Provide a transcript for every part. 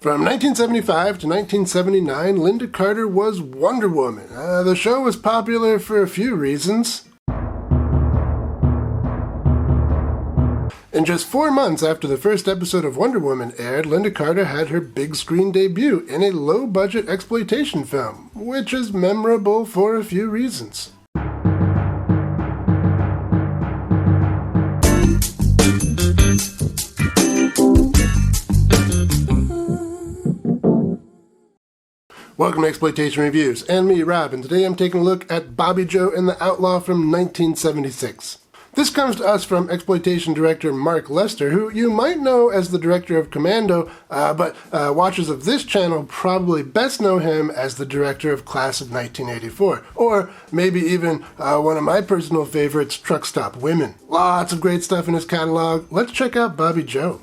From 1975 to 1979, Lynda Carter was Wonder Woman. The show was popular for a few reasons. In just 4 months after the first episode of Wonder Woman aired, Lynda Carter had her big screen debut in a low-budget exploitation film, which is memorable for a few reasons. Welcome to Exploitation Reviews, and me, Rob, and today I'm taking a look at Bobbie Jo and the Outlaw from 1976. This comes to us from exploitation director Mark Lester, who you might know as the director of Commando, but watchers of this channel probably best know him as the director of Class of 1984, or maybe even one of my personal favorites, Truck Stop Women. Lots of great stuff in his catalog. Let's check out Bobbie Jo.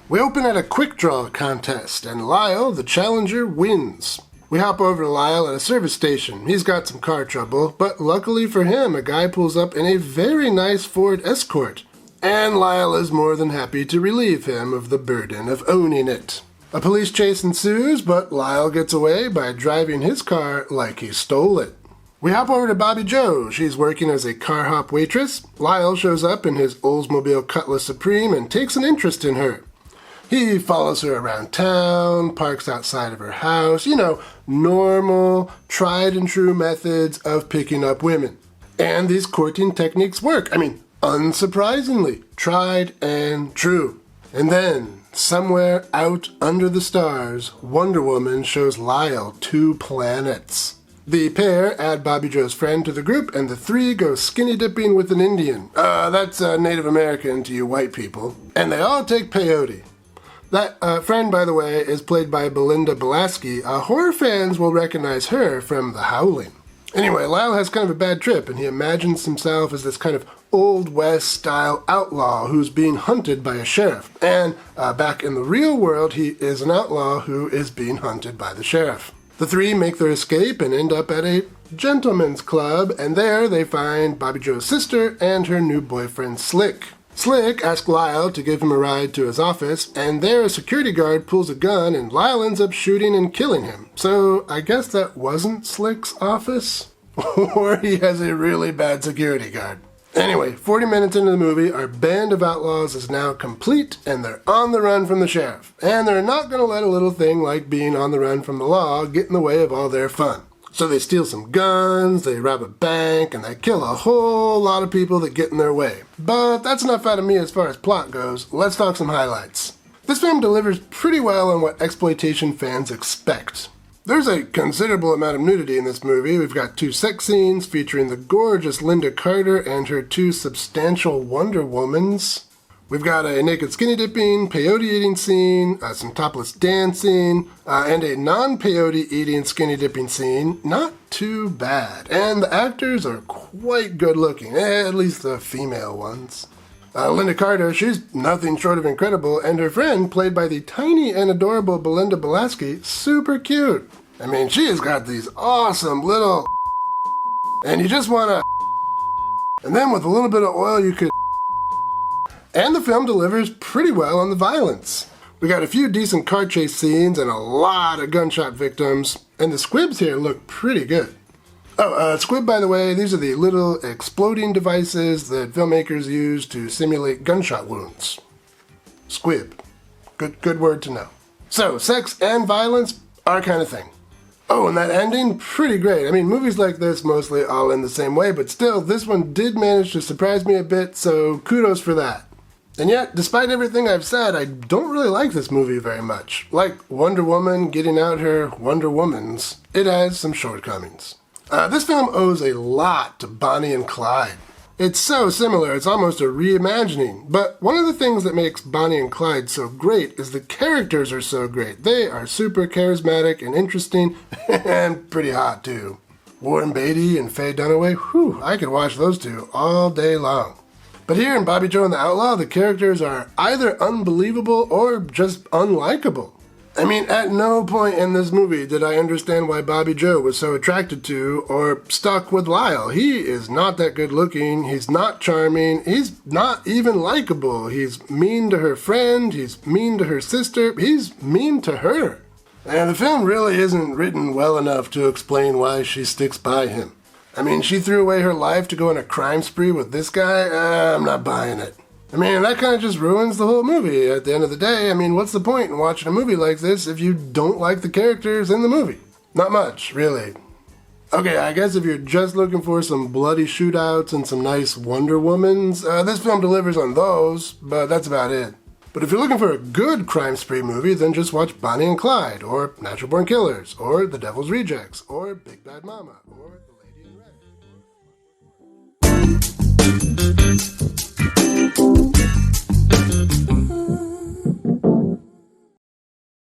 We open at a quick draw contest, and Lyle, the challenger, wins. We hop over to Lyle at a service station. He's got some car trouble, but luckily for him, a guy pulls up in a very nice Ford Escort, and Lyle is more than happy to relieve him of the burden of owning it. A police chase ensues, but Lyle gets away by driving his car like he stole it. We hop over to Bobbie Jo. She's working as a car hop waitress. Lyle shows up in his Oldsmobile Cutlass Supreme and takes an interest in her. He follows her around town, parks outside of her house, normal, tried and true methods of picking up women. And these courting techniques work. Unsurprisingly, tried and true. And then, somewhere out under the stars, Wonder Woman shows Lyle 2 planets. The pair add Bobbie Jo's friend to the group, and the 3 go skinny dipping with an Indian. That's Native American to you white people. And they all take peyote. That friend, by the way, is played by Belinda Balaski. Horror fans will recognize her from The Howling. Anyway, Lyle has kind of a bad trip, and he imagines himself as this kind of Old West-style outlaw who's being hunted by a sheriff. And back in the real world, he is an outlaw who is being hunted by the sheriff. The 3 make their escape and end up at a gentleman's club, and there they find Bobbie Jo's sister and her new boyfriend, Slick. Slick asks Lyle to give him a ride to his office, and there a security guard pulls a gun and Lyle ends up shooting and killing him. So I guess that wasn't Slick's office? Or he has a really bad security guard. Anyway, 40 minutes into the movie, our band of outlaws is now complete and they're on the run from the sheriff. And they're not going to let a little thing like being on the run from the law get in the way of all their fun. So they steal some guns, they rob a bank, and they kill a whole lot of people that get in their way. But that's enough out of me as far as plot goes. Let's talk some highlights. This film delivers pretty well on what exploitation fans expect. There's a considerable amount of nudity in this movie. We've got 2 sex scenes featuring the gorgeous Lynda Carter and her 2 substantial Wonder Womans. We've got a naked skinny dipping, peyote eating scene, some topless dancing, and a non-peyote eating skinny dipping scene. Not too bad. And the actors are quite good looking, at least the female ones. Lynda Carter, she's nothing short of incredible, and her friend, played by the tiny and adorable Belinda Balaski, super cute. She has got these awesome little and you just want to and then with a little bit of oil you could. And the film delivers pretty well on the violence. We got a few decent car chase scenes and a lot of gunshot victims, and the squibs here look pretty good. Squib, by the way, these are the little exploding devices that filmmakers use to simulate gunshot wounds. Squib. Good word to know. So, sex and violence, our kind of thing. Oh, and that ending, pretty great. Movies like this mostly all end the same way, but still, this one did manage to surprise me a bit, so kudos for that. And yet, despite everything I've said, I don't really like this movie very much. Like Wonder Woman getting out her Wonder Womans, it has some shortcomings. This film owes a lot to Bonnie and Clyde. It's so similar, it's almost a reimagining. But one of the things that makes Bonnie and Clyde so great is the characters are so great. They are super charismatic and interesting, and pretty hot too. Warren Beatty and Faye Dunaway, I could watch those 2 all day long. But here in Bobbie Jo and the Outlaw, the characters are either unbelievable or just unlikable. At no point in this movie did I understand why Bobbie Jo was so attracted to or stuck with Lyle. He is not that good looking, he's not charming, he's not even likable. He's mean to her friend, he's mean to her sister, he's mean to her. And the film really isn't written well enough to explain why she sticks by him. I mean, she threw away her life to go on a crime spree with this guy? I'm not buying it. I mean, that kind of just ruins the whole movie at the end of the day. I mean, what's the point in watching a movie like this if you don't like the characters in the movie? Not much, really. Okay, I guess if you're just looking for some bloody shootouts and some nice Wonder Womans, this film delivers on those, but that's about it. But if you're looking for a good crime spree movie, then just watch Bonnie and Clyde, or Natural Born Killers, or The Devil's Rejects, or Big Bad Mama, or...